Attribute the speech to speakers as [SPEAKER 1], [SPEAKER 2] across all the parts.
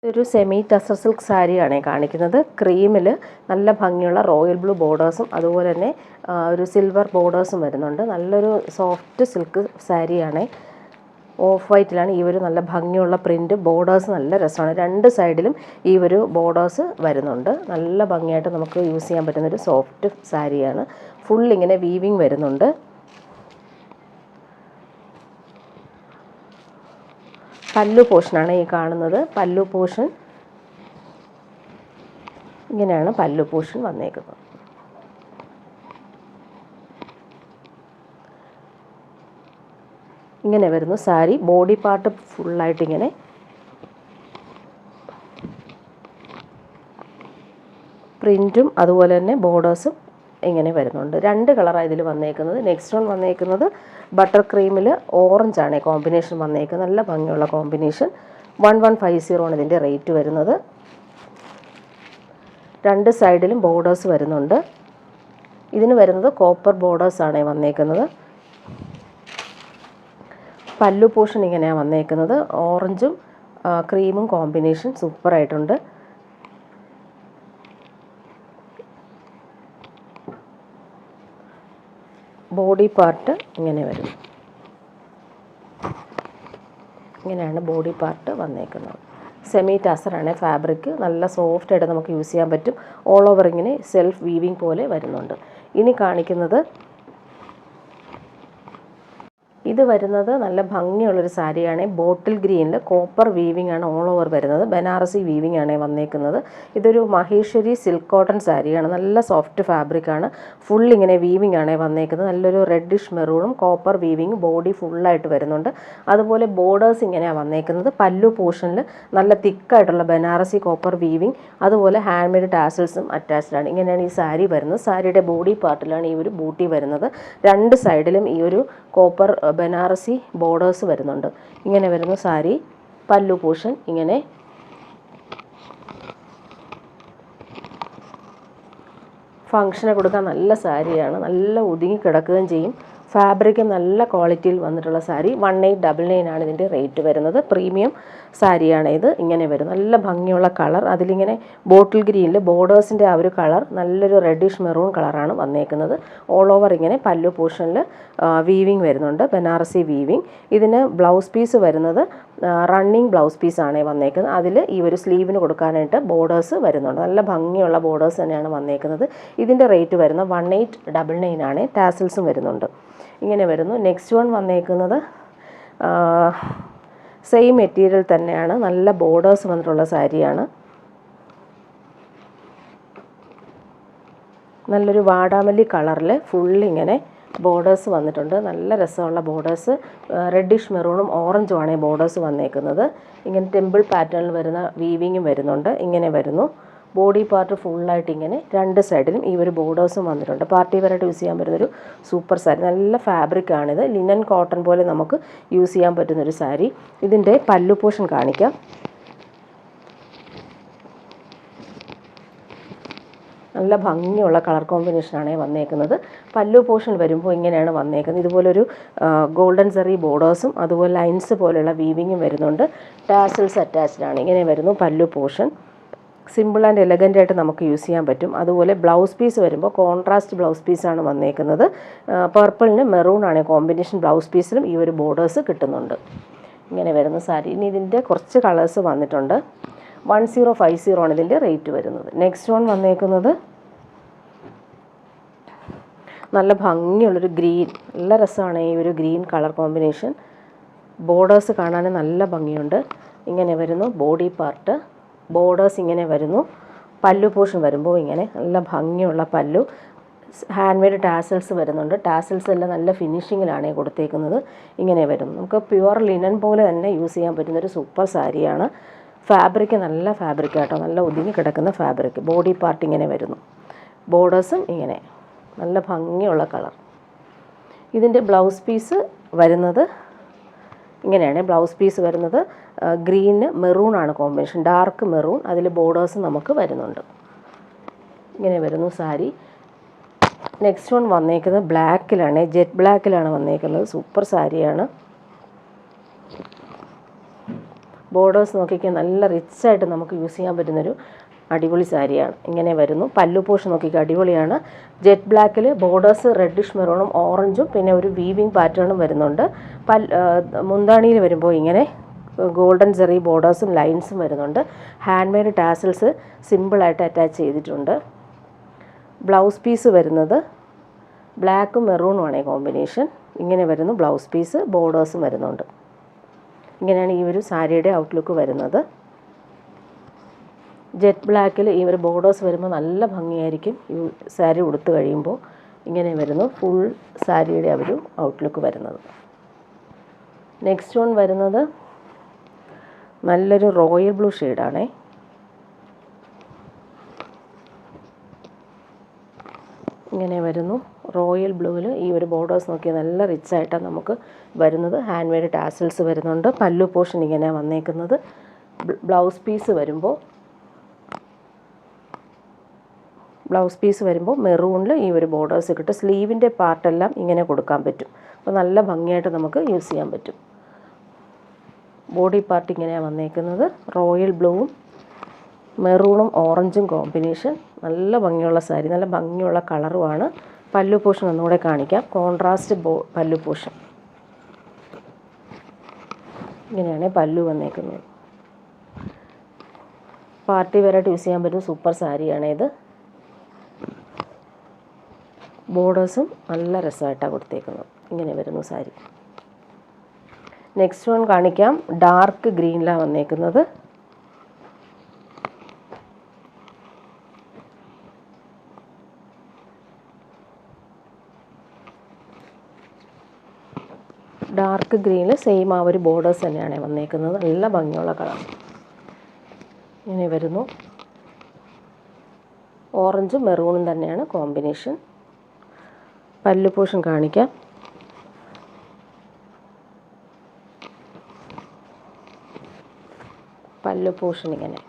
[SPEAKER 1] ഒരു semi tussar silk സാരിയാണ് കാണിക്കുന്നത്. ക്രീമിൽ നല്ല ഭംഗിയുള്ള റോയൽ ബ്ലൂ ബോർഡേഴ്സും അതുപോലെ തന്നെ ഒരു സിൽവർ ബോർഡേഴ്സും വരുന്നുണ്ട്. നല്ലൊരു സോഫ്റ്റ് സിൽക്ക് സാരിയാണ്. ഓഫ് വൈറ്റിലാണ് ഈ ഒരു നല്ല ഭംഗിയുള്ള പ്രിൻറ്റ്. ബോർഡേഴ്സ് നല്ല രസമാണ്. രണ്ട് സൈഡിലും ഈ ഒരു ബോർഡേഴ്സ് വരുന്നുണ്ട്. നല്ല ഭംഗിയായിട്ട് നമുക്ക് യൂസ് ചെയ്യാൻ പറ്റുന്നൊരു സോഫ്റ്റ് സാരിയാണ്. ഫുൾ ഇങ്ങനെ വീവിങ് വരുന്നുണ്ട്. പല്ലു പോർഷനാണ് ഈ കാണുന്നത്. പല്ലു പോർഷൻ ഇങ്ങനെയാണ് പല്ലു പോർഷൻ വന്നേക്കുന്നത്. ഇങ്ങനെ വരുന്നു സാരി. ബോഡി പാർട്ട് ഫുള്ളായിട്ട് ഇങ്ങനെ പ്രിൻറ്റും അതുപോലെ തന്നെ ബോർഡേഴ്സും ഇങ്ങനെ വരുന്നുണ്ട്. രണ്ട് കളറാണ് ഇതിൽ വന്നേക്കുന്നത്. നെക്സ്റ്റ് വൺ വന്നേക്കുന്നത് ബട്ടർ ക്രീമിൽ ഓറഞ്ചാണ് കോമ്പിനേഷൻ വന്നേക്കുന്നത്. നല്ല ഭംഗിയുള്ള കോമ്പിനേഷൻ. 1150 ആണ് ഇതിൻ്റെ റേറ്റ് വരുന്നത്. രണ്ട് സൈഡിലും ബോർഡേഴ്സ് വരുന്നുണ്ട്. ഇതിന് വരുന്നത് കോപ്പർ ബോർഡേഴ്സാണ് വന്നേക്കുന്നത്. പല്ലു പോർഷൻ ഇങ്ങനെയാണ് വന്നേക്കുന്നത്. ഓറഞ്ചും ക്രീമും കോമ്പിനേഷൻ സൂപ്പറായിട്ടുണ്ട്. ബോഡി പാർട്ട് ഇങ്ങനെ വരും. ഇങ്ങനെയാണ് ബോഡി പാർട്ട് വന്നേക്കുന്നത്. സെമി ടസറാണ് ഫാബ്രിക്. നല്ല സോഫ്റ്റായിട്ട് നമുക്ക് യൂസ് ചെയ്യാൻ പറ്റും. ഓൾ ഓവർ ഇങ്ങനെ സെൽഫ് വീവിങ് പോലെ വരുന്നുണ്ട്. ഇനി കാണിക്കുന്നത് ഇത് വരുന്നത് നല്ല ഭംഗിയുള്ളൊരു സാരിയാണ്. ബോട്ടിൽ ഗ്രീനിൽ കോപ്പർ വീവിംഗ് ആണ് ഓൾ ഓവർ വരുന്നത്. ബനാറസി വീവിംഗ് ആണ് വന്നേക്കുന്നത്. ഇതൊരു മഹേശ്വരി സിൽക്ക് കോട്ടൺ സാരിയാണ്. നല്ല സോഫ്റ്റ് ഫാബ്രിക്കാണ്. ഫുൾ ഇങ്ങനെ വീവിംഗ് ആണ് വന്നേക്കുന്നത്. നല്ലൊരു റെഡിഷ് മെറൂണും കോപ്പർ വീവിങ് ബോഡി ഫുള്ളായിട്ട് വരുന്നുണ്ട്. അതുപോലെ ബോർഡേഴ്സ് ഇങ്ങനെയാണ് വന്നേക്കുന്നത്. പല്ലു പോർഷനിൽ നല്ല തിക്കായിട്ടുള്ള ബനാറസി കോപ്പർ വീവിംഗ് അതുപോലെ ഹാൻഡ് മെയ്ഡ് ടാസൽസും അറ്റാച്ച്ഡ് ആണ്. ഇങ്ങനെയാണ് ഈ സാരി വരുന്നത്. സാരിയുടെ ബോഡി പാർട്ടിലാണ് ഈ ഒരു ബൂട്ടി വരുന്നത്. രണ്ട് സൈഡിലും ഈ ഒരു കോപ്പർ ബനാറസി ബോർഡേഴ്സ് വരുന്നുണ്ട്. ഇങ്ങനെ വരുന്ന സാരി. പല്ലു പോർഷൻ ഇങ്ങനെ. ഫങ്ഷന് കൊടുക്കാൻ നല്ല സാരിയാണ്. നല്ല ഒതുങ്ങി കിടക്കുകയും ചെയ്യും. ഫാബ്രിക് നല്ല ക്വാളിറ്റിയിൽ വന്നിട്ടുള്ള സാരി. 1899 ആണ് ഇതിൻ്റെ റേറ്റ് വരുന്നത്. പ്രീമിയം സാരിയാണ് ഇത്. ഇങ്ങനെ വരും. നല്ല ഭംഗിയുള്ള കളർ. അതിലിങ്ങനെ ബോട്ടിൽ ഗ്രീനിൽ ബോർഡേഴ്സിൻ്റെ ആ ഒരു കളർ നല്ലൊരു റെഡിഷ് മെറൂൺ കളറാണ് വന്നേക്കുന്നത്. ഓൾ ഓവർ ഇങ്ങനെ പല്ലു പോർഷനിൽ വീവിങ് വരുന്നുണ്ട്. ബനാറസി വീവിങ്. ഇതിന് ബ്ലൗസ് പീസ് വരുന്നത് റണ്ണിങ് ബ്ലൗസ് പീസാണ് വന്നേക്കുന്നത്. അതിൽ ഈ ഒരു സ്ലീവിന് കൊടുക്കാനായിട്ട് ബോർഡേഴ്സ് വരുന്നുണ്ട്. നല്ല ഭംഗിയുള്ള ബോർഡേഴ്സ് തന്നെയാണ് വന്നേക്കുന്നത്. ഇതിൻ്റെ റേറ്റ് വരുന്നത് 1899 ആണ്. ടാസൽസും വരുന്നുണ്ട്. ഇങ്ങനെ വരുന്നു. നെക്സ്റ്റ് വൺ വന്നേക്കുന്നത് സെയിം മെറ്റീരിയൽ തന്നെയാണ്. നല്ല ബോർഡേഴ്സ് വന്നിട്ടുള്ള സാരിയാണ്. നല്ലൊരു വാടാമല്ലി കളറിൽ ഫുള്ളിങ്ങനെ ബോർഡേഴ്സ് വന്നിട്ടുണ്ട്. നല്ല രസമുള്ള ബോർഡേഴ്സ്. റെഡിഷ് മെറൂണും ഓറഞ്ചുമാണ് ഈ ബോർഡേഴ്സ് വന്നേക്കുന്നത്. ഇങ്ങനെ ടെമ്പിൾ പാറ്റേണിൽ വരുന്ന വീവിങ്ങും വരുന്നുണ്ട്. ഇങ്ങനെ വരുന്നു. ബോഡി പാർട്ട് ഫുള്ളായിട്ട് ഇങ്ങനെ രണ്ട് സൈഡിലും ഈ ഒരു ബോർഡേഴ്സും വന്നിട്ടുണ്ട്. പാർട്ടി വെയറായിട്ട് യൂസ് ചെയ്യാൻ പറ്റുന്നൊരു സൂപ്പർ സാരി. നല്ല ഫാബ്രിക്കാണിത്. ലിനൻ കോട്ടൺ പോലെ നമുക്ക് യൂസ് ചെയ്യാൻ പറ്റുന്നൊരു സാരി. ഇതിൻ്റെ പല്ലു പോർഷൻ കാണിക്കാം. നല്ല ഭംഗിയുള്ള കളർ കോമ്പിനേഷനാണ് വന്നേക്കുന്നത്. പല്ലു പോർഷൻ വരുമ്പോൾ ഇങ്ങനെയാണ് വന്നേക്കുന്നത്. ഇതുപോലൊരു ഗോൾഡൻ സെറി ബോർഡേഴ്സും അതുപോലെ ലൈൻസ് പോലെയുള്ള വീവിങ്ങും വരുന്നുണ്ട്. ടാസൽസ് അറ്റാച്ച്ഡ് ആണ്. ഇങ്ങനെ വരുന്നു പല്ലു പോർഷൻ. സിമ്പിൾ ആൻഡ് എലഗൻ്റ് ആയിട്ട് നമുക്ക് യൂസ് ചെയ്യാൻ പറ്റും. അതുപോലെ ബ്ലൗസ് പീസ് വരുമ്പോൾ കോൺട്രാസ്റ്റ് ബ്ലൗസ് പീസാണ് വന്നേക്കുന്നത്. പർപ്പിളിന് മെറൂൺ ആണ് കോമ്പിനേഷൻ. ബ്ലൗസ് പീസിലും ഈ ഒരു ബോർഡേഴ്സ് കിട്ടുന്നുണ്ട്. ഇങ്ങനെ വരുന്ന സാരി. ഇനി ഇതിൻ്റെ കുറച്ച് കളേഴ്സ് വന്നിട്ടുണ്ട്. 1050 ആണ് ഇതിൻ്റെ റേറ്റ് വരുന്നത്. നെക്സ്റ്റ് വൺ വന്നേക്കുന്നത് നല്ല ഭംഗിയുള്ളൊരു ഗ്രീൻ. നല്ല രസമാണ് ഈ ഒരു ഗ്രീൻ കളർ കോമ്പിനേഷൻ. ബോർഡേഴ്സ് കാണാൻ നല്ല ഭംഗിയുണ്ട്. ഇങ്ങനെ വരുന്നു ബോഡി പാർട്ട്. ബോർഡേഴ്സ് ഇങ്ങനെ വരുന്നു. പല്ലു പോർഷൻ വരുമ്പോൾ ഇങ്ങനെ നല്ല ഭംഗിയുള്ള പല്ലു. ഹാൻഡ് മെയ്ഡ് ടാസൽസ് വരുന്നുണ്ട്. ടാസൽസ് എല്ലാം നല്ല ഫിനിഷിങ്ങിലാണ് കൊടുത്തേക്കുന്നത്. ഇങ്ങനെ വരും. നമുക്ക് പ്യുവർ ലിനൻ പോലെ തന്നെ യൂസ് ചെയ്യാൻ പറ്റുന്നൊരു സൂപ്പർ സാരിയാണ്. ഫാബ്രിക് നല്ല ഫാബ്രിക്കാട്ടോ. നല്ല ഒതുങ്ങി കിടക്കുന്ന ഫാബ്രിക്. ബോഡി പാർട്ട് ഇങ്ങനെ വരുന്നു. ബോർഡേഴ്സും ഇങ്ങനെ നല്ല ഭംഗിയുള്ള കളർ. ഇതിൻ്റെ ബ്ലൗസ് പീസ് വരുന്നത് ഇങ്ങനെയാണ്. ബ്ലൗസ് പീസ് വരുന്നത് ഗ്രീന് മെറൂൺ ആണ് കോമ്പിനേഷൻ. Dark maroon. അതിൽ ബോർഡേഴ്സ് നമുക്ക് വരുന്നുണ്ട്. ഇങ്ങനെ വരുന്നു സാരി. നെക്സ്റ്റ് വൺ വന്നേക്കുന്നത് ബ്ലാക്കിലാണ്. ജെറ്റ് ബ്ലാക്കിലാണ് വന്നേക്കുന്നത്. സൂപ്പർ സാരിയാണ്. ബോർഡേഴ്സ് നോക്കിക്കാൻ നല്ല റിച്ചായിട്ട് നമുക്ക് യൂസ് ചെയ്യാൻ പറ്റുന്നൊരു അടിപൊളി സാരിയാണ്. ഇങ്ങനെ വരുന്നു. പല്ലു പോർഷൻ നോക്കിക്കാൻ അടിപൊളിയാണ്. ജെറ്റ് ബ്ലാക്കിൽ ബോർഡേഴ്സ് റെഡിഷ് മെറൂണും ഓറഞ്ചും പിന്നെ ഒരു വീവിങ് പാറ്റേണും വരുന്നുണ്ട്. മുന്താണിയിൽ വരുമ്പോൾ ഇങ്ങനെ ഗോൾഡൻ സെറി ബോർഡേഴ്സും ലൈൻസും വരുന്നുണ്ട്. ഹാൻഡ് മെയ്ഡ് ടാസൽസ് സിമ്പിളായിട്ട് അറ്റാച്ച് ചെയ്തിട്ടുണ്ട്. ബ്ലൗസ് പീസ് വരുന്നത് ബ്ലാക്കും മെറൂണുമാണ് കോമ്പിനേഷൻ. ഇങ്ങനെ വരുന്നു ബ്ലൗസ് പീസ്. ബോർഡേഴ്സും വരുന്നുണ്ട്. ഇങ്ങനെയാണ് ഈ ഒരു സാരിയുടെ ഔട്ട്ലുക്ക് വരുന്നത്. ജെറ്റ് ബ്ലാക്കിൽ ഈ ഒരു ബോർഡേഴ്സ് വരുമ്പോൾ നല്ല ഭംഗിയായിരിക്കും ഈ സാരി ഉടുത്ത് കഴിയുമ്പോൾ. ഇങ്ങനെ വരുന്നു ഫുൾ സാരിയുടെ ആ ഒരു ഔട്ട്ലുക്ക് വരുന്നത്. നെക്സ്റ്റ് വൺ വരുന്നത് നല്ലൊരു റോയൽ ബ്ലൂ ഷെയ്ഡാണേ. ഇങ്ങനെ വരുന്നു റോയൽ ബ്ലൂവിൽ ഈ ഒരു ബോർഡേഴ്സ് നോക്കിയാൽ നല്ല റിച്ചായിട്ടാണ് നമുക്ക് വരുന്നത്. ഹാൻഡ് മെയ്ഡ് ടാസൽസ് വരുന്നുണ്ട്. പല്ലു പോർഷൻ ഇങ്ങനെ വന്നേക്കുന്നത്. ബ്ലൗസ് പീസ് വരുമ്പോൾ മെറൂണിൽ ഈ ഒരു ബോർഡേഴ്സ് കിട്ടും. സ്ലീവിൻ്റെ പാർട്ടെല്ലാം ഇങ്ങനെ കൊടുക്കാൻ പറ്റും. അപ്പോൾ നല്ല ഭംഗിയായിട്ട് നമുക്ക് യൂസ് ചെയ്യാൻ പറ്റും. ബോഡി പാർട്ട് ഇങ്ങനെയാണ് വന്നേക്കുന്നത്. റോയൽ ബ്ലൂവും മെറൂണും ഓറഞ്ചും കോമ്പിനേഷൻ. നല്ല ഭംഗിയുള്ള സാരി, നല്ല ഭംഗിയുള്ള കളറുമാണ്. പല്ലു പോർഷൻ ഒന്നുകൂടെ കാണിക്കാം. കോൺട്രാസ്റ്റ് പല്ലു പോർഷൻ. ഇങ്ങനെയാണ് പല്ലു വന്നേക്കുന്നത്. പാർട്ടി വെയറായിട്ട് യൂസ് ചെയ്യാൻ പറ്റുന്ന സൂപ്പർ സാരിയാണിത്. ബോർഡേഴ്സും നല്ല രസമായിട്ടാണ് കൊടുത്തേക്കുന്നത്. ഇങ്ങനെ വരുന്നു സാരി. നെക്സ്റ്റ് വൺ കാണിക്കാം. ഡാർക്ക് ഗ്രീനിലാണ് വന്നേക്കുന്നത്. ഡാർക്ക് ഗ്രീനിൽ സെയിം ആ ഒരു ബോർഡേഴ്സ് തന്നെയാണ് വന്നേക്കുന്നത്. നല്ല ഭംഗിയുള്ള കളർ. ഇങ്ങനെ വരുന്നു. ഓറഞ്ചും മെറൂണും തന്നെയാണ് കോമ്പിനേഷൻ. പല്ലു പോർഷൻ കാണിക്കാം. പല്ലു പോർഷൻ ഇങ്ങനെ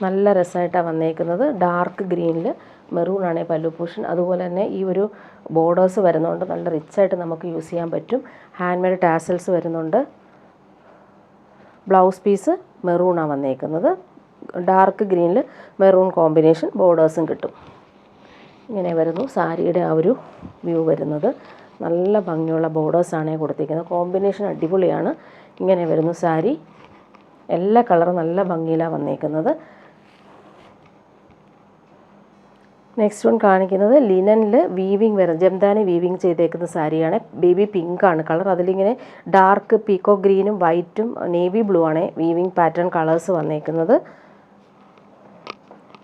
[SPEAKER 1] നല്ല രസമായിട്ടാണ് വന്നേക്കുന്നത്. ഡാർക്ക് ഗ്രീനിൽ മെറൂണാണ് പല്ലു പോർഷൻ. അതുപോലെ തന്നെ ഈ ഒരു ബോർഡേഴ്സ് വരുന്നുണ്ട്. നല്ല റിച്ചായിട്ട് നമുക്ക് യൂസ് ചെയ്യാൻ പറ്റും. ഹാൻഡ് മെയ്ഡ് ടാസൽസ് വരുന്നുണ്ട്. ബ്ലൗസ് പീസ് മെറൂണാണ് വന്നേക്കുന്നത്. ഡാർക്ക് ഗ്രീനിൽ മെറൂൺ കോമ്പിനേഷൻ ബോർഡേഴ്സും കിട്ടും. ഇങ്ങനെ വരുന്നു സാരിയുടെ ആ ഒരു വ്യൂ വരുന്നത്. നല്ല ഭംഗിയുള്ള ബോർഡേഴ്സാണ് കൊടുത്തിരിക്കുന്നത്. കോമ്പിനേഷൻ അടിപൊളിയാണ്. ഇങ്ങനെ വരുന്നു സാരി. എല്ലാ കളറും നല്ല ഭംഗിയിലാണ് വന്നേക്കുന്നത്. നെക്സ്റ്റ് വൺ കാണിക്കുന്നത് ലിനനിൽ വീവിങ് വരുന്നത്, ജംദാനി വീവിങ് ചെയ്തേക്കുന്ന സാരിയാണ്. ബേബി പിങ്കാണ് കളർ. അതിലിങ്ങനെ ഡാർക്ക് പീക്കോ ഗ്രീനും വൈറ്റും നേവി ബ്ലൂ ആണ് വീവിങ് പാറ്റേൺ കളേഴ്സ് വന്നേക്കുന്നത്.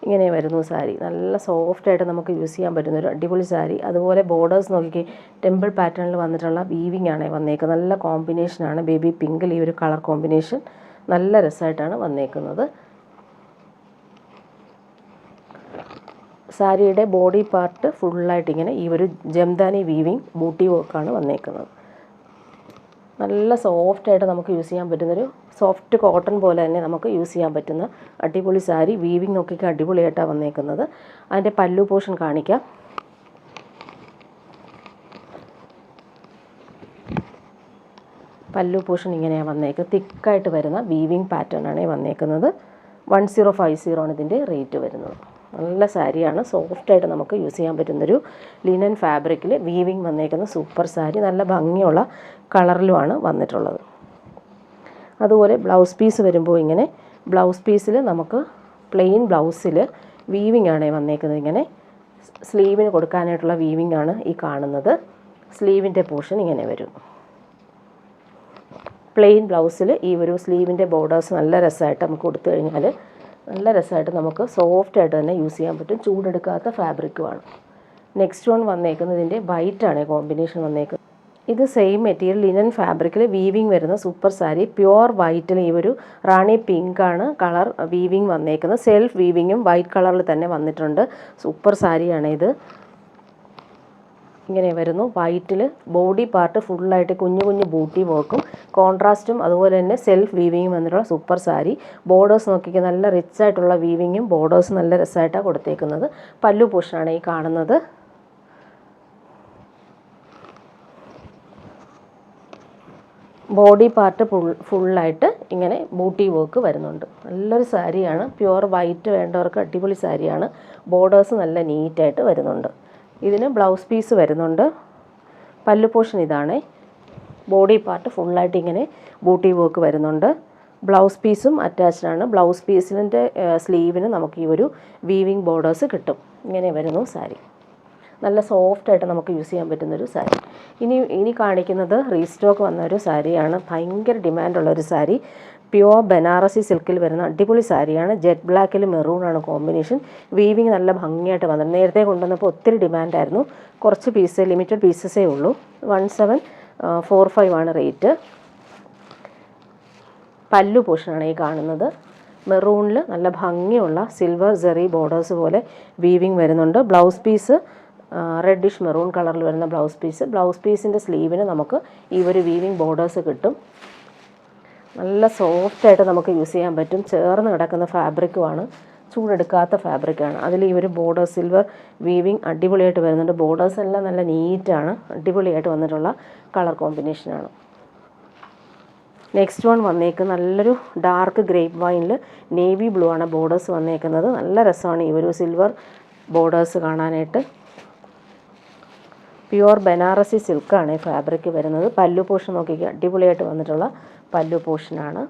[SPEAKER 1] ഇങ്ങനെ വരുന്നു സാരി. നല്ല സോഫ്റ്റായിട്ട് നമുക്ക് യൂസ് ചെയ്യാൻ പറ്റുന്നൊരു അടിപൊളി സാരി. അതുപോലെ ബോർഡേഴ്സ് നോക്കി ടെമ്പിൾ പാറ്റേണിൽ വന്നിട്ടുള്ള വീവിങ് ആണ് വന്നേക്കുന്നത്. നല്ല കോമ്പിനേഷനാണ്. ബേബി പിങ്കിൽ ഈ ഒരു കളർ കോമ്പിനേഷൻ നല്ല രസമായിട്ടാണ് വന്നേക്കുന്നത്. സാരിയുടെ ബോഡി പാർട്ട് ഫുള്ളായിട്ട് ഇങ്ങനെ ഈ ഒരു ജംദാനി വീവിങ് ബൂട്ടി വർക്കാണ് വന്നേക്കുന്നത്. നല്ല സോഫ്റ്റായിട്ട് നമുക്ക് യൂസ് ചെയ്യാൻ പറ്റുന്നൊരു സോഫ്റ്റ് കോട്ടൺ പോലെ തന്നെ നമുക്ക് യൂസ് ചെയ്യാൻ പറ്റുന്ന അടിപൊളി സാരി. വീവിങ് നോക്കിക്കാൻ അടിപൊളിയായിട്ടാണ് വന്നേക്കുന്നത്. അതിൻ്റെ പല്ലു പോർഷൻ കാണിക്കാം. പല്ലു പോർഷൻ ഇങ്ങനെയാണ് വന്നേക്കുന്നത്. തിക്കായിട്ട് വരുന്ന വീവിങ് പാറ്റേൺ ആണ് വന്നേക്കുന്നത്. 1050 ആണ് ഇതിൻ്റെ റേറ്റ് വരുന്നത്. നല്ല സാരിയാണ്. സോഫ്റ്റായിട്ട് നമുക്ക് യൂസ് ചെയ്യാൻ പറ്റുന്നൊരു ലിനൻ ഫാബ്രിക്കിൽ വീവിങ് വന്നേക്കുന്ന സൂപ്പർ സാരി. നല്ല ഭംഗിയുള്ള കളറിലുമാണ് വന്നിട്ടുള്ളത്. അതുപോലെ ബ്ലൗസ് പീസ് വരുമ്പോൾ ഇങ്ങനെ ബ്ലൗസ് പീസിൽ നമുക്ക് പ്ലെയിൻ ബ്ലൗസിൽ വീവിങ് ആണ് വന്നേക്കുന്നത്. ഇങ്ങനെ സ്ലീവിന് കൊടുക്കാനായിട്ടുള്ള വീവിങ് ആണ് ഈ കാണുന്നത്. സ്ലീവിൻ്റെ പോർഷൻ ഇങ്ങനെ വരും. പ്ലെയിൻ ബ്ലൗസിൽ ഈ ഒരു സ്ലീവിൻ്റെ ബോർഡേഴ്സ് നല്ല രസമായിട്ട് നമുക്ക് കൊടുത്തു കഴിഞ്ഞാൽ നല്ല രസമായിട്ട് നമുക്ക് സോഫ്റ്റായിട്ട് തന്നെ യൂസ് ചെയ്യാൻ പറ്റും. ചൂടെടുക്കാത്ത ഫാബ്രിക്കുമാണ്. നെക്സ്റ്റ് വൺ വന്നേക്കുന്നതിൻ്റെ വൈറ്റാണ് കോമ്പിനേഷൻ വന്നേക്കുന്നത്. ഇത് സെയിം മെറ്റീരിയൽ ലിനൻ ഫാബ്രിക്കിൽ വീവിങ് വരുന്ന സൂപ്പർ സാരി. പ്യുവർ വൈറ്റിൽ ഈ ഒരു റാണി പിങ്കാണ് കളർ വീവിങ് വന്നേക്കുന്നത്. സെൽഫ് വീവിങ്ങും വൈറ്റ് കളറിൽ തന്നെ വന്നിട്ടുണ്ട്. സൂപ്പർ സാരിയാണ് ഇത്. ഇങ്ങനെ വരുന്നു. വൈറ്റിൽ ബോഡി പാർട്ട് ഫുള്ളായിട്ട് കുഞ്ഞു കുഞ്ഞു ബൂട്ടി വർക്കും കോൺട്രാസ്റ്റും അതുപോലെ തന്നെ സെൽഫ് വീവിങ്ങും വന്നിട്ടുള്ള സൂപ്പർ സാരി. ബോർഡേഴ്സ് നോക്കിക്കുക, നല്ല റിച്ചായിട്ടുള്ള വീവിങ്ങും ബോർഡേഴ്സ് നല്ല രസമായിട്ടാണ് കൊടുത്തേക്കുന്നത്. പല്ലു പോർഷനാണ് ഈ കാണുന്നത്. ബോഡി പാർട്ട് ഫുള്ളായിട്ട് ഇങ്ങനെ ബൂട്ടി വർക്ക് വരുന്നുണ്ട്. നല്ലൊരു സാരിയാണ്. പ്യുവർ വൈറ്റ് വേണ്ടവർക്ക് അടിപൊളി സാരിയാണ്. ബോർഡേഴ്സ് നല്ല നീറ്റായിട്ട് വരുന്നുണ്ട്. ഇതിന് ബ്ലൗസ് പീസ് വരുന്നുണ്ട്. പല്ലു പോർഷൻ ഇതാണ്. ബോഡി പാർട്ട് ഫുള്ളായിട്ട് ഇങ്ങനെ ബൂട്ടി വർക്ക് വരുന്നുണ്ട്. ബ്ലൗസ് പീസും അറ്റാച്ച്ഡ് ആണ്. ബ്ലൗസ് പീസിൻ്റെ സ്ലീവിന് നമുക്ക് ഈ ഒരു വീവിങ് ബോർഡേഴ്സ് കിട്ടും. ഇങ്ങനെ വരുന്നു സാരി. നല്ല സോഫ്റ്റായിട്ട് നമുക്ക് യൂസ് ചെയ്യാൻ പറ്റുന്നൊരു സാരി. ഇനി കാണിക്കുന്നത് റീസ്റ്റോക്ക് വന്ന ഒരു സാരിയാണ്. ഭയങ്കര ഡിമാൻഡുള്ളൊരു സാരി. പ്യുവർ ബനാറസി സിൽക്കിൽ വരുന്ന അടിപൊളി സാരിയാണ്. ജെറ്റ് ബ്ലാക്കിൽ മെറൂണാണ് കോമ്പിനേഷൻ. വീവിങ് നല്ല ഭംഗിയായിട്ട് വന്നത്. നേരത്തെ കൊണ്ടുവന്നപ്പോൾ ഒത്തിരി ഡിമാൻഡായിരുന്നു. കുറച്ച് പീസ്, ലിമിറ്റഡ് പീസസേ ഉള്ളൂ. 1745 ആണ് റേറ്റ്. പല്ലു പോർഷനാണ് ഈ കാണുന്നത്. മെറൂണിൽ നല്ല ഭംഗിയുള്ള സിൽവർ ജെറി ബോർഡേഴ്സ് പോലെ വീവിങ് വരുന്നുണ്ട്. ബ്ലൗസ് പീസ് റെഡിഷ് മെറൂൺ കളറിൽ വരുന്ന ബ്ലൗസ് പീസ്. ബ്ലൗസ് പീസിൻ്റെ സ്ലീവിന് നമുക്ക് ഈ ഒരു വീവിങ് ബോർഡേഴ്സ് കിട്ടും. നല്ല സോഫ്റ്റായിട്ട് നമുക്ക് യൂസ് ചെയ്യാൻ പറ്റും. ചേർന്ന് കിടക്കുന്ന ഫാബ്രിക്കുമാണ്. ചൂടെടുക്കാത്ത ഫാബ്രിക്കാണ്. അതിൽ ഈ ഒരു ബോർഡർ സിൽവർ വീവിങ് അടിപൊളിയായിട്ട് വരുന്നുണ്ട്. ബോർഡേഴ്സ് എല്ലാം നല്ല നീറ്റാണ്. അടിപൊളിയായിട്ട് വന്നിട്ടുള്ള കളർ കോമ്പിനേഷനാണ്. നെക്സ്റ്റ് വൺ വന്നേക്കുന്നത് നല്ലൊരു ഡാർക്ക് ഗ്രേപ്പ് വൈനിൽ നേവി ബ്ലൂ ആണ് ബോർഡേഴ്സ് വന്നേക്കുന്നത്. നല്ല രസമാണ് ഈ ഒരു സിൽവർ ബോർഡേഴ്സ് കാണാനായിട്ട്. പ്യുവർ ബനാറസി സിൽക്കാണ് ഈ ഫാബ്രിക് വരുന്നത്. പല്ലു പോർഷൻ നോക്കിക്കുക, അടിപൊളിയായിട്ട് വന്നിട്ടുള്ള പല്ലു പോർഷനാണ്.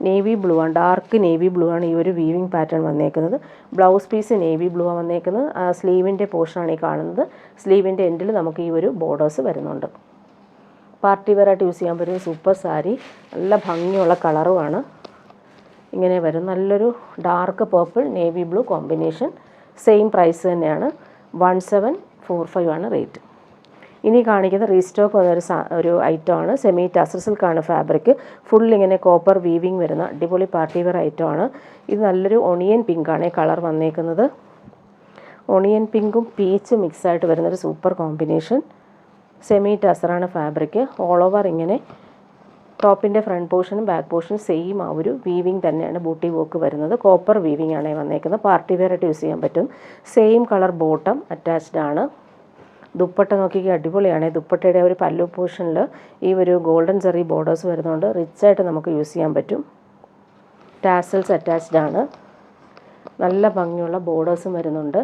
[SPEAKER 1] നേവി ബ്ലൂ ആണ്, ഡാർക്ക് നേവി ബ്ലൂ ആണ് ഈ ഒരു വീവിങ് പാറ്റേൺ വന്നേക്കുന്നത്. ബ്ലൗസ് പീസ് നേവി ബ്ലൂ ആണ് വന്നേക്കുന്നത്. സ്ലീവിൻ്റെ പോർഷനാണ് ഈ കാണുന്നത്. സ്ലീവിൻ്റെ എൻഡിൽ നമുക്ക് ഈ ഒരു ബോർഡേഴ്സ് വരുന്നുണ്ട്. പാർട്ടി വെയറായിട്ട് യൂസ് ചെയ്യാൻ പറ്റുന്ന സൂപ്പർ സാരി. നല്ല ഭംഗിയുള്ള കളറുമാണ്. ഇങ്ങനെ വരും. നല്ലൊരു dark purple navy blue combination. Same price തന്നെയാണ്. 1745 ആണ് റേറ്റ്. ഇനി കാണിക്കുന്ന റീസ്റ്റോക്ക് വന്നൊരു ഒരു ഐറ്റമാണ്. സെമി ടസർ സിൽക്കാണ് ഫാബ്രിക്. ഫുൾ ഇങ്ങനെ കോപ്പർ വീവിങ് വരുന്ന അടിപൊളി പാർട്ടി വെയർ ഐറ്റമാണ്. ഇത് നല്ലൊരു ഒണിയൻ പിങ്കാണ് ഈ കളർ വന്നേക്കുന്നത്. ഒണിയൻ പിങ്കും പീച്ചും മിക്സായിട്ട് വരുന്നൊരു സൂപ്പർ കോമ്പിനേഷൻ. സെമി ടസറാണ് ഫാബ്രിക്. ഓൾ ഓവർ ഇങ്ങനെ ടോപ്പിൻ്റെ ഫ്രണ്ട് പോർഷനും ബാക്ക് പോർഷനും സെയിം ആ ഒരു വീവിങ് തന്നെയാണ് ബൂട്ടി വർക്ക് വരുന്നത്. കോപ്പർ വീവിങ് ആണ് വന്നേക്കുന്നത്. പാർട്ടി വെയർ ആയിട്ട് യൂസ് ചെയ്യാൻ പറ്റും. സെയിം കളർ ബോട്ടം അറ്റാച്ച്ഡ് ആണ്. ദുപ്പട്ട നോക്കിക്കുക, അടിപൊളിയാണ്. ദുപ്പട്ടയുടെ ഒരു പല്ലു പോർഷനിൽ ഈ ഒരു ഗോൾഡൻ ചെറി ബോർഡേഴ്സ് വരുന്നതുകൊണ്ട് റിച്ചായിട്ട് നമുക്ക് യൂസ് ചെയ്യാൻ പറ്റും. ടാസൽസ് അറ്റാച്ച്ഡ് ആണ്. നല്ല ഭംഗിയുള്ള ബോർഡേഴ്സും വരുന്നുണ്ട്.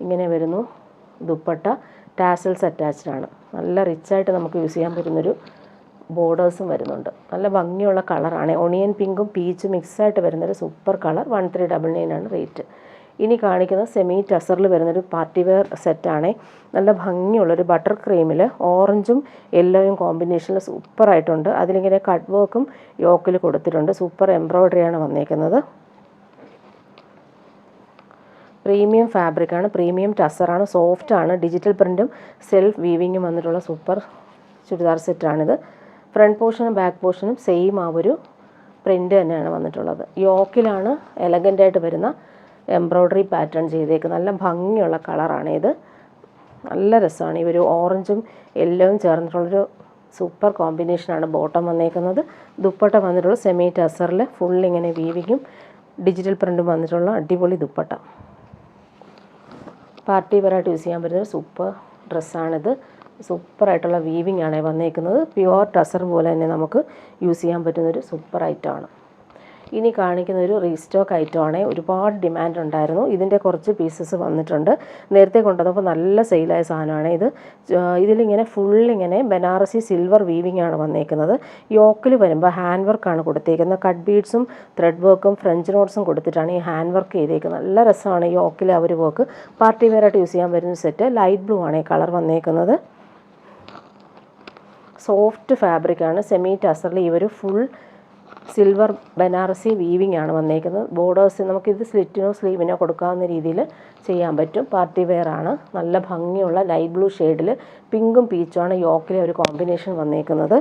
[SPEAKER 1] ഇങ്ങനെ വരുന്നു ദുപ്പട്ട. ടാസൽസ് അറ്റാച്ച്ഡ് ആണ്. നല്ല റിച്ചായിട്ട് നമുക്ക് യൂസ് ചെയ്യാൻ പറ്റുന്നൊരു ബോർഡേഴ്സും വരുന്നുണ്ട്. നല്ല ഭംഗിയുള്ള കളറാണ്. ഒണിയൻ പിങ്കും പീച്ചും മിക്സായിട്ട് വരുന്നൊരു സൂപ്പർ കളർ. 1399 ആണ് റേറ്റ്. ഇനി കാണിക്കുന്നത് സെമി ടസറിൽ വരുന്നൊരു പാർട്ടി വെയർ സെറ്റാണ്. നല്ല ഭംഗിയുള്ളൊരു ബട്ടർ ക്രീമിൽ ഓറഞ്ചും യെല്ലോയും കോമ്പിനേഷനിൽ സൂപ്പറായിട്ടുണ്ട്. അതിലിങ്ങനെ കട്ട് വർക്കും യോക്കിൽ കൊടുത്തിട്ടുണ്ട്. സൂപ്പർ എംബ്രോയ്ഡറിയാണ് വന്നേക്കുന്നത്. പ്രീമിയം ഫാബ്രിക്കാണ്. പ്രീമിയം ടസറാണ്. സോഫ്റ്റാണ്. ഡിജിറ്റൽ പ്രിൻറ്റും സെൽഫ് വീവിങ്ങും വന്നിട്ടുള്ള സൂപ്പർ ചുരിദാർ സെറ്റാണിത്. ഫ്രണ്ട് പോർഷനും ബാക്ക് പോർഷനും സെയിം ആ ഒരു പ്രിൻ്റ് തന്നെയാണ് വന്നിട്ടുള്ളത്. യോക്കിലാണ് എലഗൻ്റായിട്ട് വരുന്ന എംബ്രോയ്ഡറി പാറ്റേൺ ചെയ്തേക്കുന്നത്. നല്ല ഭംഗിയുള്ള കളറാണ് ഇത്. നല്ല രസമാണ്. ഈ ഒരു ഓറഞ്ചും യെല്ലോയും ചേർന്നിട്ടുള്ളൊരു സൂപ്പർ കോമ്പിനേഷനാണ് ബോട്ടം വന്നേക്കുന്നത്. ദുപ്പട്ട വന്നിട്ടുള്ള സെമി ടസറിൽ ഫുൾ ഇങ്ങനെ വീവിങ്ങും ഡിജിറ്റൽ പ്രിൻറ്റും വന്നിട്ടുള്ള അടിപൊളി ദുപ്പട്ട. പാർട്ടി വെയറായിട്ട് യൂസ് ചെയ്യാൻ പറ്റുന്ന സൂപ്പർ ഡ്രസ്സാണിത്. സൂപ്പറായിട്ടുള്ള വീവിങ് ആണ് വന്നേക്കുന്നത്. പ്യുവർ ടസർ പോലെ തന്നെ നമുക്ക് യൂസ് ചെയ്യാൻ പറ്റുന്നൊരു സൂപ്പർ ഐറ്റമാണ്. ഇനി കാണിക്കുന്ന ഒരു റീസ്റ്റോക്ക് ഐറ്റമാണ്. ഒരുപാട് ഡിമാൻഡ് ഉണ്ടായിരുന്നു. ഇതിൻ്റെ കുറച്ച് പീസസ് വന്നിട്ടുണ്ട്. നേരത്തെ കൊണ്ടുവന്നപ്പോൾ നല്ല സെയിലായ സാധനമാണ് ഇത്. ഇതിലിങ്ങനെ ഫുള്ളിങ്ങനെ ബനാറസി സിൽവർ വീവിങ് ആണ് വന്നേക്കുന്നത്. യോക്കിൽ വരുമ്പോൾ ഹാൻഡ് വർക്കാണ് കൊടുത്തേക്കുന്നത്. കട്ട് ബീഡ്സും ത്രെഡ് വർക്കും ഫ്രഞ്ച് നോട്ട്സും കൊടുത്തിട്ടാണ് ഈ ഹാൻഡ് വർക്ക് ചെയ്തേക്കുന്നത്. നല്ല രസമാണ് യോക്കിൽ ആ ഒരു വർക്ക്. പാർട്ടി വെയറായിട്ട് യൂസ് ചെയ്യാൻ പറ്റുന്ന സെറ്റ്. ലൈറ്റ് ബ്ലൂ ആണ് ഈ കളർ വന്നേക്കുന്നത്. സോഫ്റ്റ് ഫാബ്രിക്കാണ്. സെമി ടസറിൽ ഈ ഒരു ഫുൾ സിൽവർ ബനാറസി വീവിങ് ആണ് വന്നേക്കുന്നത്. ബോർഡേഴ്സ് നമുക്കിത് സ്ലിറ്റിനോ സ്ലീവിനോ കൊടുക്കാവുന്ന രീതിയിൽ ചെയ്യാൻ പറ്റും. പാർട്ടി വെയർ ആണ്. നല്ല ഭംഗിയുള്ള ലൈറ്റ് ബ്ലൂ ഷെയ്ഡിൽ പിങ്കും പീച്ചുമാണ് യോക്കിലെ ഒരു കോമ്പിനേഷൻ വന്നേക്കുന്നത്.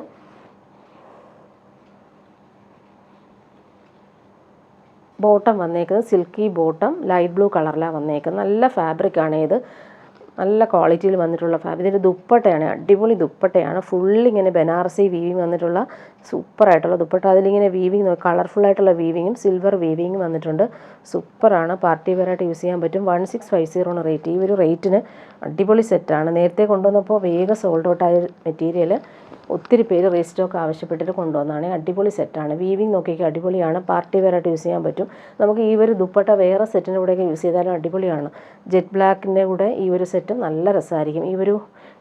[SPEAKER 1] ബോട്ടം വന്നേക്കുന്നത് സിൽക്കി ബോട്ടം ലൈറ്റ് ബ്ലൂ കളറിലാണ് വന്നേക്കുന്നത്. നല്ല ഫാബ്രിക്കാണ് ഇത്. നല്ല ക്വാളിറ്റിയിൽ വന്നിട്ടുള്ള ഇതിൻ്റെ ദുപ്പട്ടയാണ്, അടിപൊളി ദുപ്പട്ടയാണ്. ഫുള്ളിങ്ങനെ ബനാറസി വീവിങ് വന്നിട്ടുള്ള സൂപ്പറായിട്ടുള്ള ദുപ്പട്ട. അതിലിങ്ങനെ വീവിങ് കളർഫുള്ളായിട്ടുള്ള വീവിങ്ങും സിൽവർ വീവിങ്ങും വന്നിട്ടുണ്ട്. സൂപ്പറാണ്, പാർട്ടി വെയറായിട്ട് യൂസ് ചെയ്യാൻ പറ്റും. 1650 റേറ്റ്. ഈ ഒരു റേറ്റിന് അടിപൊളി സെറ്റാണ്. നേരത്തെ കൊണ്ടുവന്നപ്പോൾ വേഗം സോൾഡ് ഔട്ടായ മെറ്റീരിയൽ ഒത്തിരി പേര് റീസ്റ്റോക്ക് ആവശ്യപ്പെട്ടിട്ട് കൊണ്ടുവന്നതാണ്. അടിപൊളി സെറ്റാണ്. വീവിങ് നോക്കിയൊക്കെ അടിപൊളിയാണ്, പാർട്ടി വെയറായിട്ട് യൂസ് ചെയ്യാൻ പറ്റും. നമുക്ക് ഈ ഒരു ദുപ്പട്ട വേറെ സെറ്റിൻ്റെ കൂടെയൊക്കെ യൂസ് ചെയ്താലും അടിപൊളിയാണ്. ജെറ്റ് ബ്ലാക്കിൻ്റെ കൂടെ ഈ ഒരു സെറ്റും നല്ല രസമായിരിക്കും. ഈ ഒരു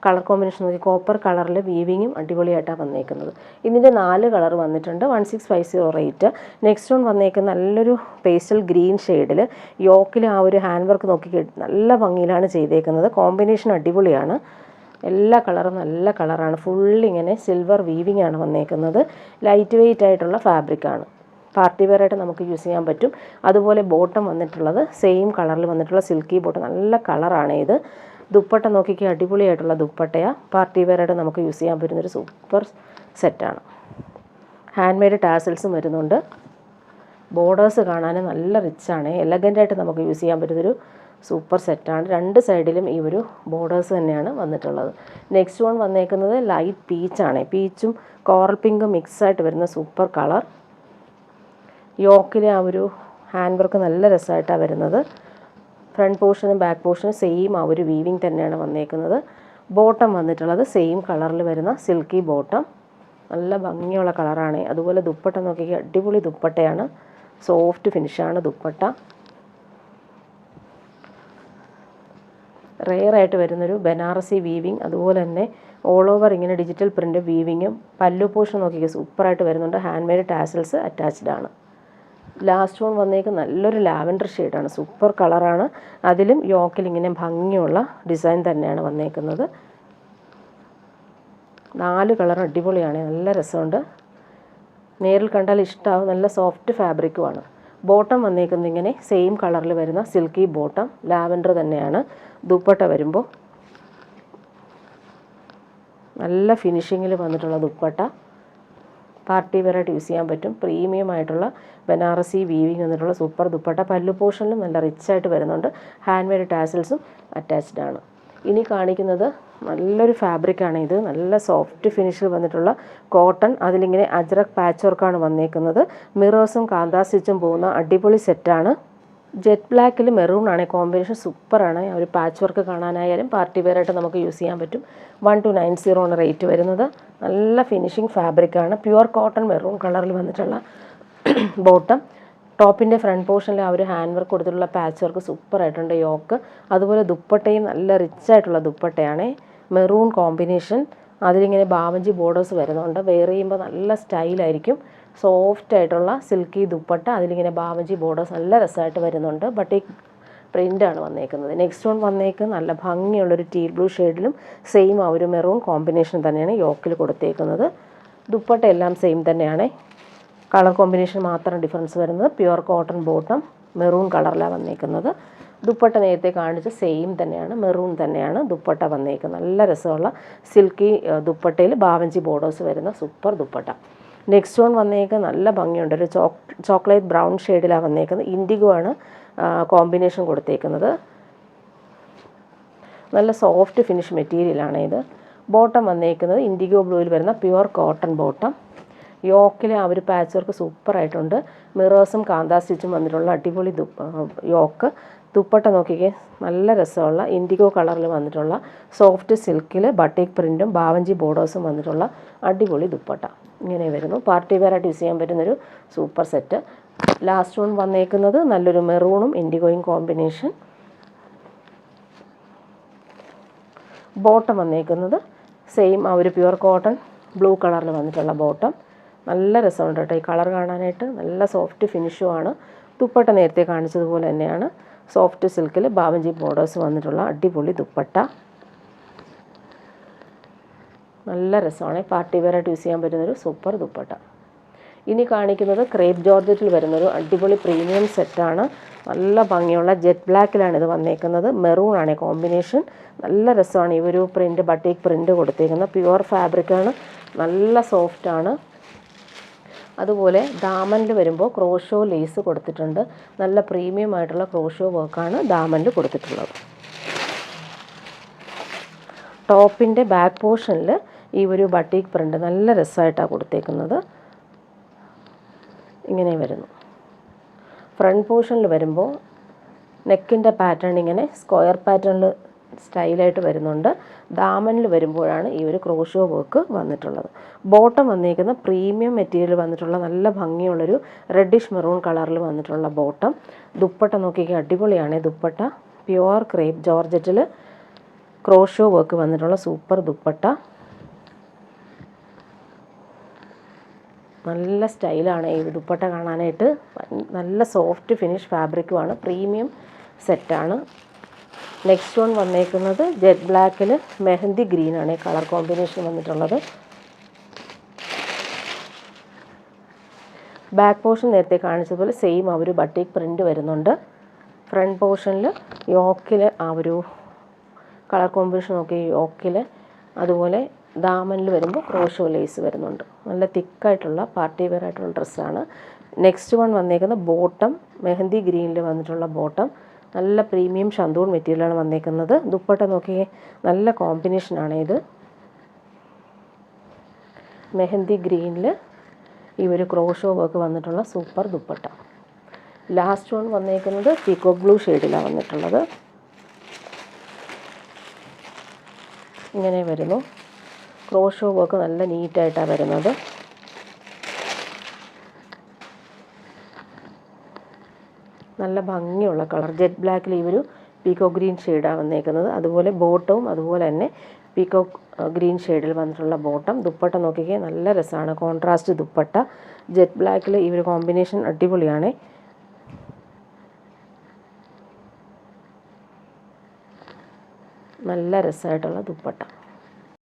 [SPEAKER 1] കളർ കോമ്പിനേഷൻ നോക്കി കോപ്പർ കളറിൽ വീവിങ്ങും അടിപൊളിയായിട്ടാണ് വന്നേക്കുന്നത്. ഇതിൻ്റെ 4 കളർ വന്നിട്ടുണ്ട്. 1650 റേറ്റ്. നെക്സ്റ്റ് വൺ വന്നേക്കുന്ന നല്ലൊരു പേസ്റ്റൽ ഗ്രീൻ ഷെയ്ഡിൽ യോക്കിൽ ആ ഒരു ഹാൻഡ് വർക്ക് നോക്കി നല്ല ഭംഗിയിലാണ് ചെയ്തേക്കുന്നത്. കോമ്പിനേഷൻ അടിപൊളിയാണ്. എല്ലാ കളറും നല്ല കളറാണ്. ഫുള്ളിങ്ങനെ സിൽവർ വീവിങ് ആണ് വന്നേക്കുന്നത്. ലൈറ്റ് വെയ്റ്റ് ആയിട്ടുള്ള ഫാബ്രിക്കാണ്. പാർട്ടി വെയറായിട്ട് നമുക്ക് യൂസ് ചെയ്യാൻ പറ്റും. അതുപോലെ ബോട്ടം വന്നിട്ടുള്ളത് സെയിം കളറിൽ വന്നിട്ടുള്ള സിൽക്കി ബോട്ടം, നല്ല കളറാണ് ഇത്. ദുപ്പട്ട നോക്കിക്കുക, അടിപൊളിയായിട്ടുള്ള ദുപ്പട്ടയാണ്. പാർട്ടി വെയറായിട്ട് നമുക്ക് യൂസ് ചെയ്യാൻ പറ്റുന്നൊരു സൂപ്പർ സെറ്റാണ്. ഹാൻഡ് മെയ്ഡ് ടാസൽസും വരുന്നുണ്ട്. ബോർഡേഴ്സ് കാണാൻ നല്ല റിച്ചാണ്. എലഗൻ്റായിട്ട് നമുക്ക് യൂസ് ചെയ്യാൻ പറ്റുന്നൊരു സൂപ്പർ സെറ്റാണ്. 2 സൈഡിലും ഈ ഒരു ബോർഡേഴ്സ് തന്നെയാണ് വന്നിട്ടുള്ളത്. നെക്സ്റ്റ് വൺ വന്നേക്കുന്നത് ലൈറ്റ് പീച്ചാണ്. പീച്ചും കോറൽ പിങ്കും മിക്സായിട്ട് വരുന്ന സൂപ്പർ കളർ. യോക്കിലെ ആ ഒരു ഹാൻഡ് വർക്ക് നല്ല രസമായിട്ടാണ് വരുന്നത്. ഫ്രണ്ട് പോർഷനും ബാക്ക് പോർഷനും സെയിം ആ ഒരു വീവിങ് തന്നെയാണ് വന്നേക്കുന്നത്. ബോട്ടം വന്നിട്ടുള്ളത് സെയിം കളറിൽ വരുന്ന സിൽക്കി ബോട്ടം, നല്ല ഭംഗിയുള്ള കളറാണ്. അതുപോലെ ദുപ്പട്ട നോക്കിയാൽ അടിപൊളി ദുപ്പട്ടയാണ്. സോഫ്റ്റ് ഫിനിഷാണ് ദുപ്പട്ട. റെയറായിട്ട് വരുന്നൊരു ബനാറസി വീവിങ്, അതുപോലെ തന്നെ ഓൾ ഓവർ ഇങ്ങനെ ഡിജിറ്റൽ പ്രിൻ്റ് വീവിങ്ങും. പല്ലു പോർഷൻ നോക്കിയാൽ സൂപ്പറായിട്ട് വരുന്നുണ്ട്. ഹാൻഡ് മെയ്ഡ് ടാസൽസ് അറ്റാച്ച്ഡ് ആണ്. ലാസ്റ്റ് വൺ വന്നേക്ക് നല്ലൊരു ലാവൻഡർ ഷെയ്ഡാണ്. സൂപ്പർ കളറാണ്. അതിലും യോക്കിൽ ഇങ്ങനെ ഭംഗിയുള്ള ഡിസൈൻ തന്നെയാണ് വന്നേക്കുന്നത്. 4 കളർ അടിപൊളിയാണ്, നല്ല രസമുണ്ട്. നേരിൽ കണ്ടാൽ ഇഷ്ടമാവും. നല്ല സോഫ്റ്റ് ഫാബ്രിക്കുമാണ്. ബോട്ടം വന്നേക്കുന്നത് ഇങ്ങനെ സെയിം കളറിൽ വരുന്ന സിൽക്കി ബോട്ടം, ലാവൻഡർ തന്നെയാണ്. ദുപ്പട്ട വരുമ്പോൾ നല്ല ഫിനിഷിങ്ങിൽ വന്നിട്ടുള്ള ദുപ്പട്ട. പാർട്ടി വെയറായിട്ട് യൂസ് ചെയ്യാൻ പറ്റും. പ്രീമിയം ആയിട്ടുള്ള ബനാറസി വീവിങ് വന്നിട്ടുള്ള സൂപ്പർ ദുപ്പട്ട. പല്ലു പോർഷനിലും നല്ല റിച്ചായിട്ട് വരുന്നുണ്ട്. ഹാൻഡ് മെയ്ഡ് ടാസൽസും അറ്റാച്ച്ഡ് ആണ്. ഇനി കാണിക്കുന്നത് നല്ലൊരു ഫാബ്രിക്കാണ്. ഇത് നല്ല സോഫ്റ്റ് ഫിനിഷിൽ വന്നിട്ടുള്ള കോട്ടൺ. അതിലിങ്ങനെ അജ്രക് പാച്ച് വർക്കാണ് വന്നേക്കുന്നത്. മിറേഴ്സും കാന്താ സ്റ്റിച്ചും പോകുന്ന അടിപൊളി സെറ്റാണ്. ജെറ്റ് ബ്ലാക്കിൽ മെറൂൺ ആണ് കോമ്പിനേഷൻ. സൂപ്പറാണ്. ഒരു പാച്ച് വർക്ക് കാണാനായാലും പാർട്ടി വെയറായിട്ട് നമുക്ക് യൂസ് ചെയ്യാൻ പറ്റും. 1290 റേറ്റ് വരുന്നത്. നല്ല ഫിനിഷിങ് ഫാബ്രിക്കാണ്. പ്യുവർ കോട്ടൺ മെറൂൺ കളറിൽ വന്നിട്ടുള്ള ബോട്ടം. ടോപ്പിൻ്റെ ഫ്രണ്ട് പോർഷനിൽ ആ ഒരു ഹാൻഡ് വർക്ക് കൊടുത്തിട്ടുള്ള പാച്ച് വർക്ക് സൂപ്പറായിട്ടുണ്ട്. യോക്ക് അതുപോലെ ദുപ്പട്ടയും നല്ല റിച്ചായിട്ടുള്ള ദുപ്പട്ടയാണ്. Maroon combination. അതിലിങ്ങനെ ബാവഞ്ചി ബോർഡേഴ്സ് വരുന്നുണ്ട്. വെയർ ചെയ്യുമ്പോൾ നല്ല സ്റ്റൈലായിരിക്കും. സോഫ്റ്റ് ആയിട്ടുള്ള സിൽക്കി ദുപ്പട്ട. അതിലിങ്ങനെ ബാവഞ്ചി ബോർഡേഴ്സ് നല്ല രസമായിട്ട് വരുന്നുണ്ട്. ബട്ടിക് പ്രിൻ്റാണ് വന്നേക്കുന്നത്. നെക്സ്റ്റ് വൺ വന്നേക്ക് നല്ല ഭംഗിയുള്ളൊരു ടീൽ ബ്ലൂ ഷെയ്ഡിലും സെയിം ആ ഒരു മെറൂൺ കോമ്പിനേഷൻ തന്നെയാണ് യോക്കിൽ കൊടുത്തേക്കുന്നത്. ദുപ്പട്ട എല്ലാം സെയിം തന്നെയാണ്. കളർ കോമ്പിനേഷൻ മാത്രം ഡിഫറൻസ് വരുന്നത്. പ്യുവർ കോട്ടൺ ബോട്ടം മെറൂൺ കളറിലാണ് വന്നേക്കുന്നത്. ദുപ്പട്ട നേരത്തെ കാണിച്ച സെയിം തന്നെയാണ്, മെറൂൺ തന്നെയാണ് ദുപ്പട്ട വന്നേക്കുന്നത്. നല്ല രസമുള്ള സിൽക്കി ദുപ്പട്ടയിൽ ബാവഞ്ചി ബോർഡേഴ്സ് വരുന്ന സൂപ്പർ ദുപ്പട്ട. നെക്സ്റ്റ് വൺ വന്നേക്ക് നല്ല ഭംഗിയുണ്ട്. ഒരു ചോക്ലേറ്റ് ബ്രൗൺ ഷെയ്ഡിലാണ് വന്നേക്കുന്നത്. ഇൻഡിഗോ ആണ് കോമ്പിനേഷൻ കൊടുത്തേക്കുന്നത്. നല്ല സോഫ്റ്റ് ഫിനിഷ് മെറ്റീരിയലാണ് ഇത്. ബോട്ടം വന്നേക്കുന്നത് ഇൻഡിഗോ ബ്ലൂവിൽ വരുന്ന പ്യുവർ കോട്ടൺ ബോട്ടം. യോക്കിലെ ആ ഒരു പാച്ച് വർക്ക് സൂപ്പറായിട്ടുണ്ട്. മിറേഴ്സും കാന്താ സ്റ്റിച്ചും വന്നിട്ടുള്ള അടിപൊളി യോക്ക്. ദുപ്പട്ട നോക്കിക്കേ, നല്ല രസമുള്ള ഇൻഡിഗോ കളറിൽ വന്നിട്ടുള്ള സോഫ്റ്റ് സിൽക്കിൽ ബട്ടിക് പ്രിൻറ്റും ബാവഞ്ചി ബോർഡേഴ്സും വന്നിട്ടുള്ള അടിപൊളി ദുപ്പട്ട. ഇങ്ങനെ വരുന്നു. പാർട്ടി വെയറായിട്ട് യൂസ് ചെയ്യാൻ പറ്റുന്നൊരു സൂപ്പർ സെറ്റ്. ലാസ്റ്റ് വൺ വന്നേക്കുന്നത് നല്ലൊരു മെറൂണും ഇൻഡിഗോയും കോമ്പിനേഷൻ. ബോട്ടം വന്നേക്കുന്നത് സെയിം ആ ഒരു പ്യുവർ കോട്ടൺ ബ്ലൂ കളറിൽ വന്നിട്ടുള്ള ബോട്ടം. നല്ല രസമുണ്ട് കേട്ടോ ഈ കളർ കാണാനായിട്ട്. നല്ല സോഫ്റ്റ് ഫിനിഷുമാണ്. ദുപ്പട്ട നേരത്തെ കാണിച്ചതുപോലെ തന്നെയാണ്. സോഫ്റ്റ് സിൽക്കിൽ ബാവഞ്ചി ബോർഡേഴ്സ് വന്നിട്ടുള്ള അടിപൊളി ദുപ്പട്ട. നല്ല രസമാണ്. പാർട്ടി വെയറായിട്ട് യൂസ് ചെയ്യാൻ പറ്റുന്നൊരു സൂപ്പർ ദുപ്പട്ട. ഇനി കാണിക്കുന്നത് ക്രേപ്പ് ജോർജറ്റിൽ വരുന്നൊരു അടിപൊളി പ്രീമിയം സെറ്റാണ്. നല്ല ഭംഗിയുള്ള ജെറ്റ് ബ്ലാക്കിലാണ് ഇത് വന്നേക്കുന്നത്. മെറൂൺ ആണ് കോമ്പിനേഷൻ. നല്ല രസമാണ് ഈ ഒരു പ്രിൻ്റ്, ബട്ടിക് പ്രിൻ്റ് കൊടുത്തേക്കുന്നത്. പ്യുവർ ഫാബ്രിക്കാണ്. നല്ല സോഫ്റ്റാണ്. അതുപോലെ ദാമനിൽ വരുമ്പോൾ ക്രോഷോ ലേസ് കൊടുത്തിട്ടുണ്ട്. നല്ല പ്രീമിയം ആയിട്ടുള്ള ക്രോഷോ വർക്കാണ് ദാമനിൽ കൊടുത്തിട്ടുള്ളത്. ടോപ്പിൻ്റെ ബാക്ക് പോർഷനിൽ ഈ ഒരു ബട്ടീക്ക് പ്രിൻ്റ് നല്ല രസമായിട്ടാണ് കൊടുത്തേക്കുന്നത്. ഇങ്ങനെ വരുന്നു. ഫ്രണ്ട് പോർഷനിൽ വരുമ്പോൾ നെക്കിൻ്റെ പാറ്റേൺ ഇങ്ങനെ സ്ക്വയർ പാറ്റേണിൽ സ്റ്റൈലായിട്ട് വരുന്നുണ്ട്. ദാമനിൽ വരുമ്പോഴാണ് ഈ ഒരു ക്രോഷോ വർക്ക് വന്നിട്ടുള്ളത്. ബോട്ടം വന്നിരിക്കുന്ന പ്രീമിയം മെറ്റീരിയൽ വന്നിട്ടുള്ള നല്ല ഭംഗിയുള്ളൊരു റെഡിഷ് മെറൂൺ കളറിൽ വന്നിട്ടുള്ള ബോട്ടം. ദുപ്പട്ട നോക്കിക്കുക, അടിപൊളിയാണ് ദുപ്പട്ട. പ്യുവർ ക്രേപ്പ് ജോർജറ്റിൽ ക്രോഷോ വർക്ക് വന്നിട്ടുള്ള സൂപ്പർ ദുപ്പട്ട. നല്ല സ്റ്റൈലാണ് ഈ ദുപ്പട്ട കാണാനായിട്ട്. നല്ല സോഫ്റ്റ് ഫിനിഷ് ഫാബ്രിക്കുമാണ്, പ്രീമിയം സെറ്റാണ്. നെക്സ്റ്റ് വൺ വന്നേക്കുന്നത് ജെറ്റ് ബ്ലാക്കിൽ മെഹന്തി ഗ്രീനാണ് ഈ കളർ കോമ്പിനേഷൻ വന്നിട്ടുള്ളത്. ബാക്ക് പോർഷൻ നേരത്തെ കാണിച്ചതുപോലെ സെയിം ആ ഒരു ബട്ടീക്ക് പ്രിൻ്റ് വരുന്നുണ്ട്. ഫ്രണ്ട് പോർഷനിൽ യോക്കിൽ ആ ഒരു കളർ കോമ്പിനേഷൻ നോക്കി യോക്കിൽ, അതുപോലെ ദാമനിൽ വരുമ്പോൾ ക്രോഷോ ലേസ് വരുന്നുണ്ട്. നല്ല തിക്കായിട്ടുള്ള പാർട്ടി വെയർ ആയിട്ടുള്ള ഡ്രസ്സാണ്. നെക്സ്റ്റ് വൺ വന്നേക്കുന്ന ബോട്ടം മെഹന്തി ഗ്രീനിൽ വന്നിട്ടുള്ള ബോട്ടം. നല്ല പ്രീമിയം ഷന്തൂൺ മെറ്റീരിയലാണ് വന്നേക്കുന്നത്. ദുപ്പട്ട നോക്കിയേ, നല്ല കോമ്പിനേഷനാണ് ഇത്. മെഹന്തി ഗ്രീനിൽ ഈ ഒരു ക്രോഷോ വർക്ക് വന്നിട്ടുള്ള സൂപ്പർ ദുപ്പട്ട. ലാസ്റ്റ് വൺ വന്നേക്കുന്നത് പീകോക്ക് ബ്ലൂ ഷെയ്ഡിലാണ് വന്നിട്ടുള്ളത്. ഇങ്ങനെ വരുന്നു. ക്രോഷോ വർക്ക് നല്ല നീറ്റായിട്ടാണ് വരുന്നത്. നല്ല ഭംഗിയുള്ള കളർ ജെറ്റ് ബ്ലാക്കിൽ ഈ ഒരു പീകോക്ക് ഗ്രീൻ ഷെയ്ഡാണ് വന്നേക്കുന്നത്. അതുപോലെ ബോട്ടവും അതുപോലെ തന്നെ പീകോക്ക് ഗ്രീൻ ഷെയ്ഡിൽ വന്നിട്ടുള്ള ബോട്ടം. ദുപ്പട്ട നോക്കിക്കേ, നല്ല രസമാണ് കോൺട്രാസ്റ്റ് ദുപ്പട്ട. ജെറ്റ് ബ്ലാക്കിൽ ഈ ഒരു കോമ്പിനേഷൻ അടിപൊളിയാണ്. നല്ല രസമായിട്ടുള്ള ദുപ്പട്ട.